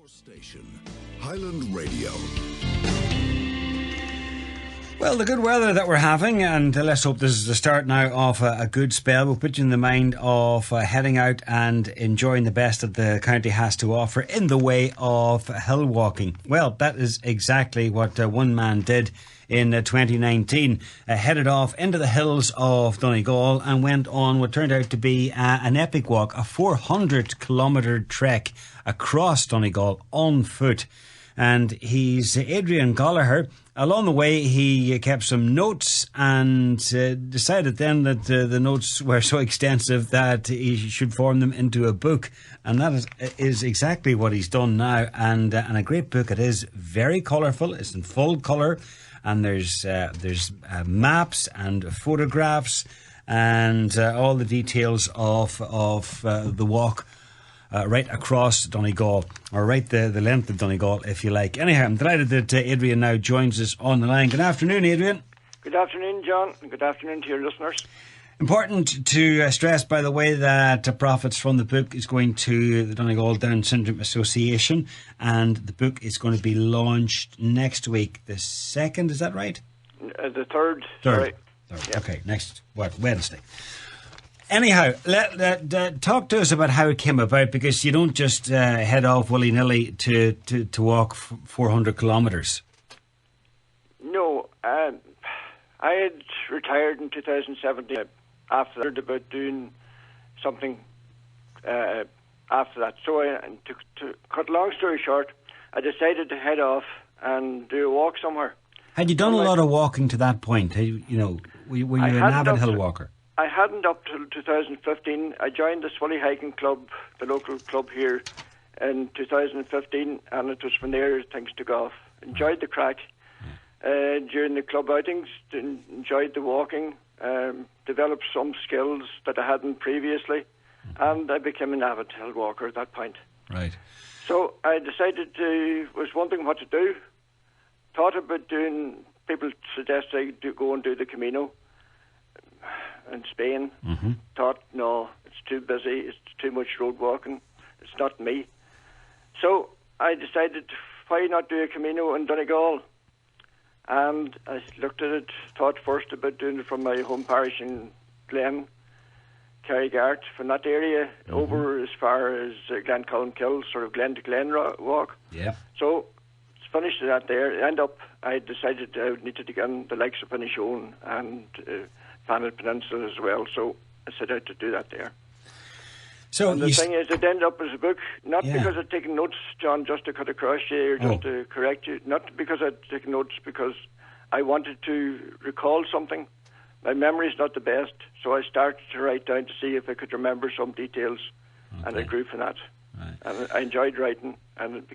Station, Highland Radio. Well, the good weather that we're having, and let's hope this is the start now of a good spell, will put you in the mind of heading out and enjoying the best that the county has to offer in the way of hill walking. Well, that is exactly what one man did in 2019, headed off into the hills of Donegal and went on what turned out to be an epic walk, a 400-kilometre trek across Donegal on foot. And he's Adrian Gallagher. Along the way, he kept some notes and decided then that the notes were so extensive that he should form them into a book. And that is exactly what he's done now. And a great book it is, very colourful. It's in full colour. And there's maps and photographs and all the details of the walk right across Donegal, or right the length of Donegal, if you like. Anyhow, I'm delighted that Adrian now joins us on the line. Good afternoon, Adrian. Good afternoon, John, and good afternoon to your listeners. Important to stress, by the way, that profits from the book is going to the Donegal Down Syndrome Association, and the book is going to be launched next week, the 2nd, is that right? The 3rd. Third. Yeah. Okay, next, Wednesday. Anyhow, talk to us about how it came about, because you don't just head off willy-nilly to walk 400 kilometres. No, I had retired in 2017 after about doing something after that. So to cut a long story short, I decided to head off and do a walk somewhere. Had you done a lot of walking to that point? Were you an avid hill walker? I hadn't up till 2015. I joined the Swilly Hiking Club, the local club here, in 2015, and it was from there things took off. Enjoyed the crack during the club outings, enjoyed the walking, developed some skills that I hadn't previously, and I became an avid hill walker at that point. Right. So I decided was wondering what to do. Thought about doing, people suggested I go and do the Camino in Spain. Mm-hmm. Thought, no, it's too busy, it's too much road walking, it's not me. So I decided, why not do a Camino in Donegal? And I looked at it, thought first about doing it from my home parish in Glen, Carrygart, from that area over as far as Glencolmkill, sort of Glen to Glen walk. Yeah. So finished that there. End up, I decided I needed to get on the likes of Inishowen and Fannet Peninsula as well. So I set out to do that there. So and the thing is, it ended up as a book, not because I'd taken notes, John, just to cut across you or just to correct you. Not because I'd taken notes, because I wanted to recall something. My memory's not the best, so I started to write down to see if I could remember some details, and I grew from that. Right. And I enjoyed writing, and it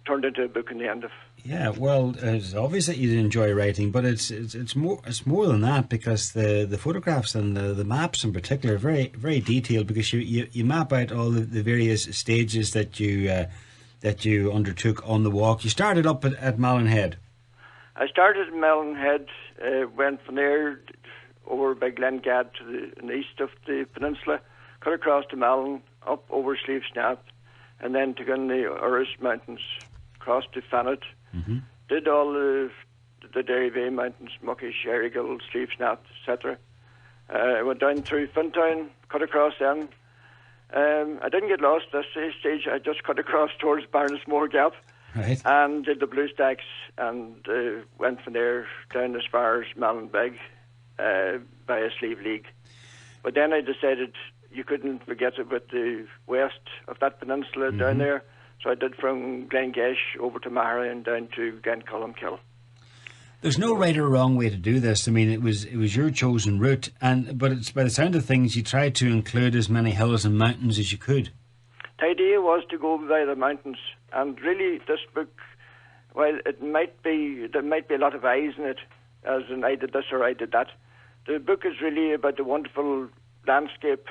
turned into a book in the end of. Yeah, well, it's obvious that you enjoy writing, but it's more than that, because the photographs and the maps in particular are very, very detailed, because you map out all the various stages that you undertook on the walk. You started up at Mallinhead. I started at Mallinhead, went from there over by Glengad to the east of the peninsula, cut across to Malin, up over Slieve Snap, and then to go in the Urris Mountains, across to Fannet. Mm-hmm. Did all the Derry Bay Mountains, Muckish, Errigal, Slieve Snap, etc. I went down through Fintown, cut across them. I didn't get lost at this stage. I just cut across towards Barnesmore Gap. Right. And did the Blue Stacks, and went from there down as far as Mallinbeg by a Slieve League. But then I decided you couldn't forget about the west of that peninsula down there. So I did from Glengesh over to Mahara and down to Glencolmkill. There's no right or wrong way to do this. I mean, it was your chosen route, but it's, by the sound of things, you tried to include as many hills and mountains as you could. The idea was to go by the mountains, and really this book, while there might be a lot of eyes in it, as in I did this or I did that, the book is really about the wonderful landscape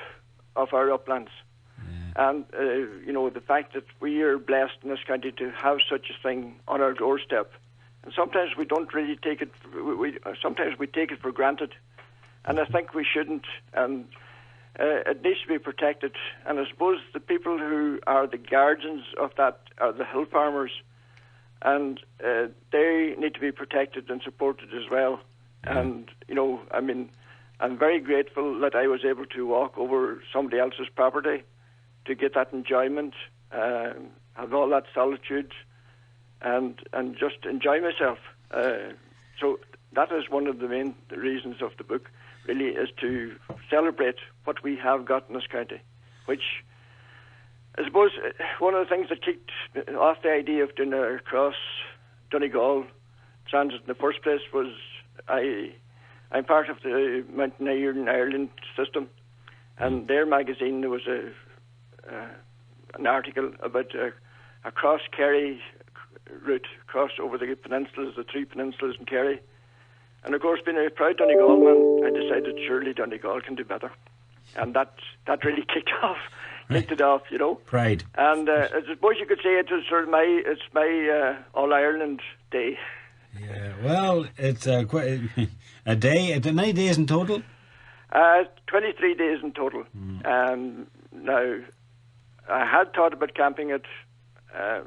of our uplands. And, the fact that we are blessed in this county to have such a thing on our doorstep. And sometimes we don't really take it, sometimes we take it for granted. And I think we shouldn't. And it needs to be protected. And I suppose the people who are the guardians of that are the hill farmers, and they need to be protected and supported as well. And, I mean, I'm very grateful that I was able to walk over somebody else's property to get that enjoyment, have all that solitude, and just enjoy myself. So that is one of the main reasons of the book, really, is to celebrate what we have got in this county, which I suppose one of the things that kicked off the idea of doing a cross Donegal transit in the first place was I'm part of the Mountaineer in Ireland system, and their magazine, there was an article about a cross Kerry route, cross over the peninsulas, the three peninsulas in Kerry. And of course, being a proud Donegal man, I decided surely Donegal can do better. And that really kicked it off, Pride. And I suppose you could say it was sort of my All Ireland day. Yeah, well, it's quite a day. Many days in total? 23 days in total. Now, I had thought about camping it.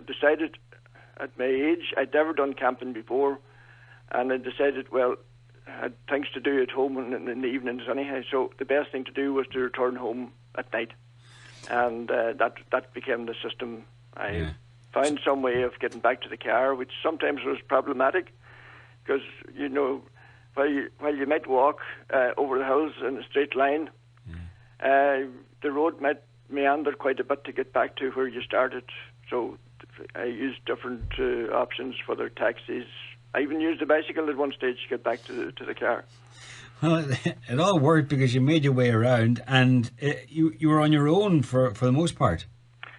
Decided at my age, I'd never done camping before, and I decided, well, I had things to do at home in the evenings anyhow, so the best thing to do was to return home at night. And that became the system. I found some way of getting back to the car, which sometimes was problematic, because, while you might walk over the hills in a straight line, the road might meander quite a bit to get back to where you started. So I used different options for their taxis. I even used a bicycle at one stage to get back to the car. Well, it all worked because you made your way around, and you were on your own for the most part.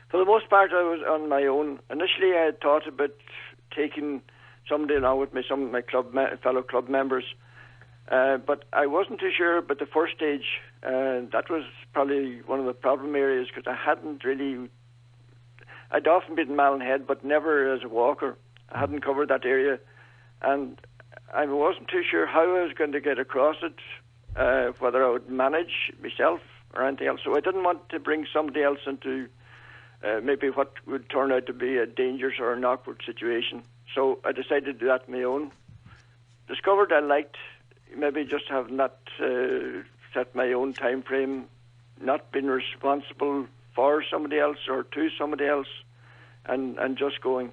For the most part, I was on my own. Initially, I had thought about taking somebody along with me, some of my fellow club members, but I wasn't too sure about the first stage. That was probably one of the problem areas, because I hadn't really... I'd often been in Malin but never as a walker. I hadn't covered that area, and I wasn't too sure how I was going to get across it, whether I would manage myself or anything else. So I didn't want to bring somebody else into maybe what would turn out to be a dangerous or an awkward situation. So I decided to do that on my own. Discovered I liked maybe just having that set my own time frame, not being responsible for somebody else or to somebody else, and just going.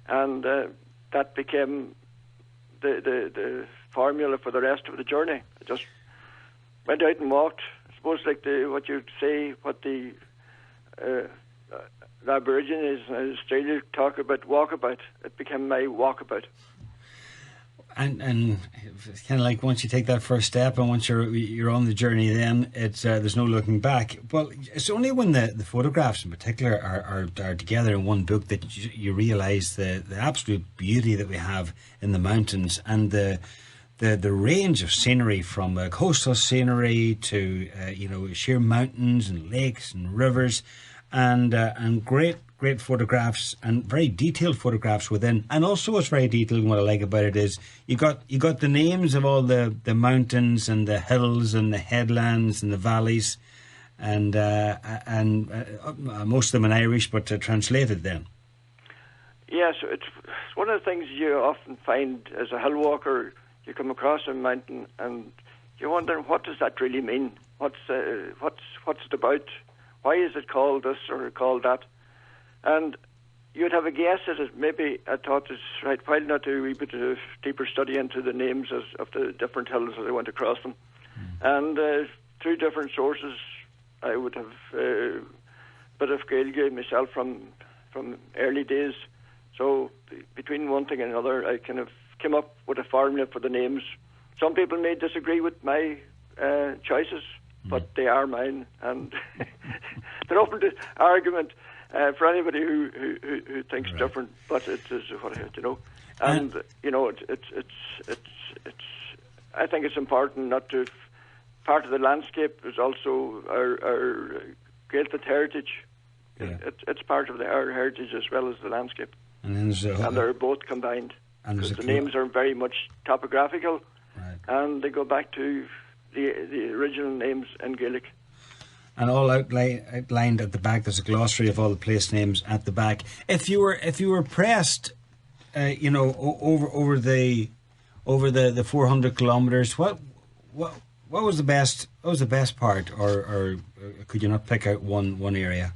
And that became the formula for the rest of the journey. I just went out and walked. I suppose like what the Aborigines in Australia talk about walkabout. It became my walkabout. And it's kind of like once you take that first step, and once you're on the journey, then it's there's no looking back. Well, it's only when the photographs in particular are together in one book that you realise the absolute beauty that we have in the mountains, and the range of scenery, from coastal scenery to sheer mountains and lakes and rivers, and great photographs, and very detailed photographs within. And also what's very detailed, and what I like about it is you got the names of all the mountains and the hills and the headlands and the valleys, and most of them in Irish, but translated then. Yes, it's one of the things you often find as a hill walker. You come across a mountain and you wonder, what does that really mean? What's it about? Why is it called this or called that? And you'd have a guess at it. Maybe I thought it's right, why not do a wee bit of deeper study into the names of the different hills as I went across them. And through different sources, I would have a bit of Gaeilge myself from early days. So between one thing and another, I kind of came up with a formula for the names. Some people may disagree with my choices, but they are mine, and they're open to argument. For anybody who thinks different, but it is what it is, And it's I think it's important not to. Part of the landscape is also our Gaeltacht heritage. Yeah. It's part of our heritage as well as the landscape, and they're both combined. Because the names are very much topographical, right, and they go back to the original names in Gaelic. and all outlined at the back. There's a glossary of all the place names at the back. If you were pressed, over the 400 kilometres, what was the best? What was the best part, or could you not pick out one area?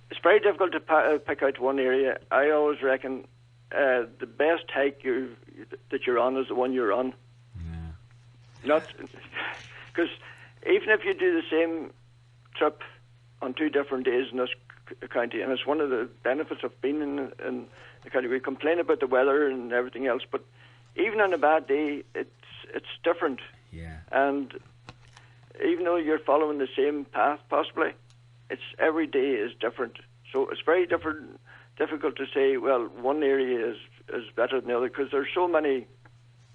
It's very difficult to pick out one area. I always reckon the best hike that you're on is the one you're on. Yeah. Not because even if you do the same trip on 2 different days in this county, and it's one of the benefits of being in the county, we complain about the weather and everything else, but even on a bad day, it's different. Yeah. And even though you're following the same path, possibly, every day is different. So it's very difficult to say, well, one area is better than the other, because there's so many,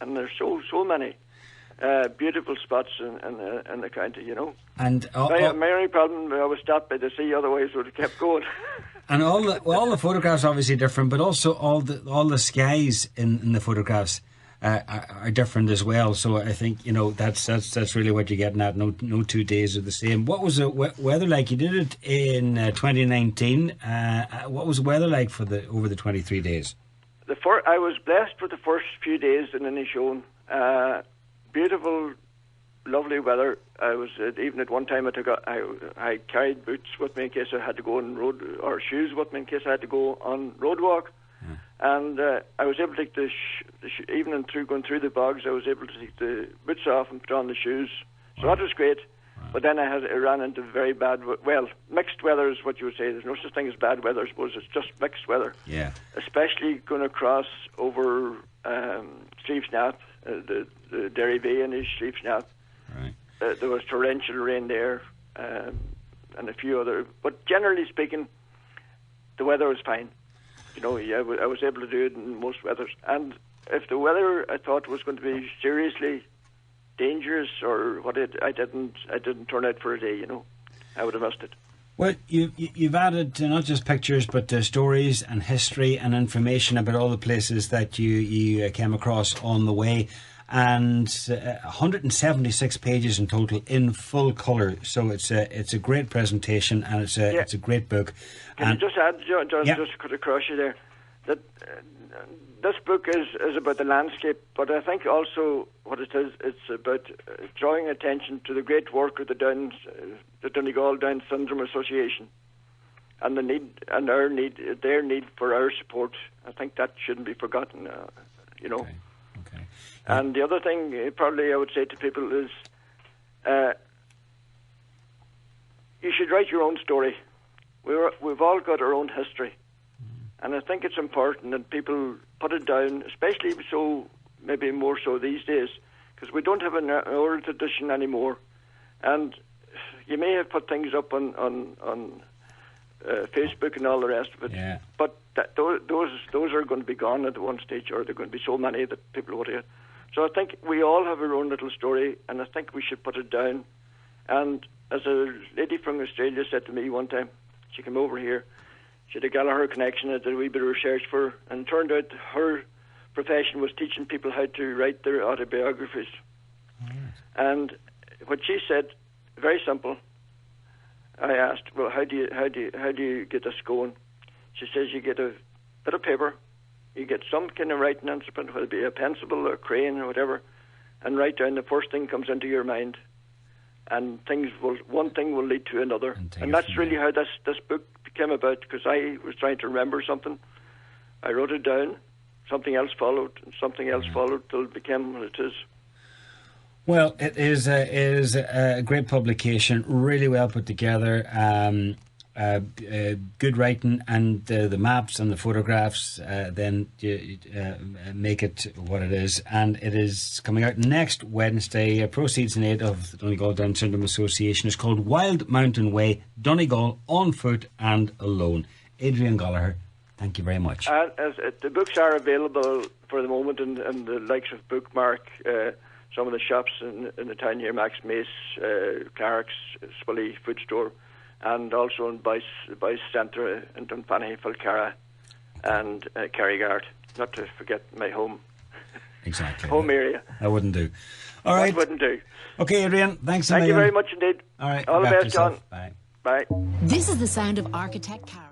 and there's so many beautiful spots in the county, And my only problem, I was stopped by the sea, otherwise would have kept going. And all the photographs are obviously different, but also all the skies in the photographs are different as well. So I think that's really what you're getting at. No 2 days are the same. What was the weather like? You did it in 2019. What was the weather like over the 23 days? I was blessed with the first few days in Inishowen. Beautiful, lovely weather. I was even at one time I carried boots with me in case I had to go on road, or shoes with me in case I had to go on road walk. Yeah. And I was able to take even going through the bogs, I was able to take the boots off and put on the shoes. So that was great. Wow. But then I ran into very bad, mixed weather is what you would say. There's no such thing as bad weather, I suppose. It's just mixed weather. Yeah. Especially going across over Sleevesnath, the Derry Bay and East Sleevesnath. Right. There was torrential rain there, and a few other. But generally speaking, the weather was fine. I was able to do it in most weathers. And if the weather I thought was going to be seriously dangerous or what, I didn't turn out for a day. I would have missed it. Well, you've added not just pictures, but stories and history and information about all the places that you came across on the way, and 176 pages in total in full colour. So it's a great presentation, and it's a great book. Can you just add, John, just cut across you there, that this book is about the landscape, but I think also what it is, it's about drawing attention to the great work of the Donegal Down Syndrome Association, and their need for our support. I think that shouldn't be forgotten. Okay. And the other thing, probably I would say to people is, you should write your own story. We've all got our own history. And I think it's important that people put it down, especially maybe more so these days, because we don't have an oral tradition anymore. And you may have put things up on Facebook and all the rest of it, but those are going to be gone at one stage, or there are going to be so many that people would. So I think we all have our own little story, and I think we should put it down. And as a lady from Australia said to me one time, she came over here. She had a Gallagher connection, I did a wee bit of research for her, and it turned out her profession was teaching people how to write their autobiographies. Right. And what she said, very simple. I asked, well, how do you get this going? She says you get a bit of paper, you get some kind of writing instrument, whether it be a pencil or a crayon or whatever, and write down the first thing comes into your mind, and one thing will lead to another, and that's really how this book came about, because I was trying to remember something. I wrote it down, something else followed, and something else followed till it became what it is. Well, it is a great publication, really well put together, good writing, and the maps and the photographs then make it what it is. And it is coming out next Wednesday. Proceeds in aid of the Donegal Down Syndrome Association. It's called Wild Mountain Way, Donegal on Foot and Alone. Adrian Gallagher, thank you very much. The books are available for the moment in the likes of Bookmark, some of the shops in the town here, Max Mace, Clark's, Swilly Food Store, and also in Bice Centre in Dunfanny, Falcara, and Kerrygard. Not to forget my home. exactly. home area. That wouldn't do. All right. That wouldn't do. Okay, Adrian, thanks a Thank you million. very much indeed. All right. All the look after best, John. yourself. Bye. Bye. This is the sound of Architect Carol.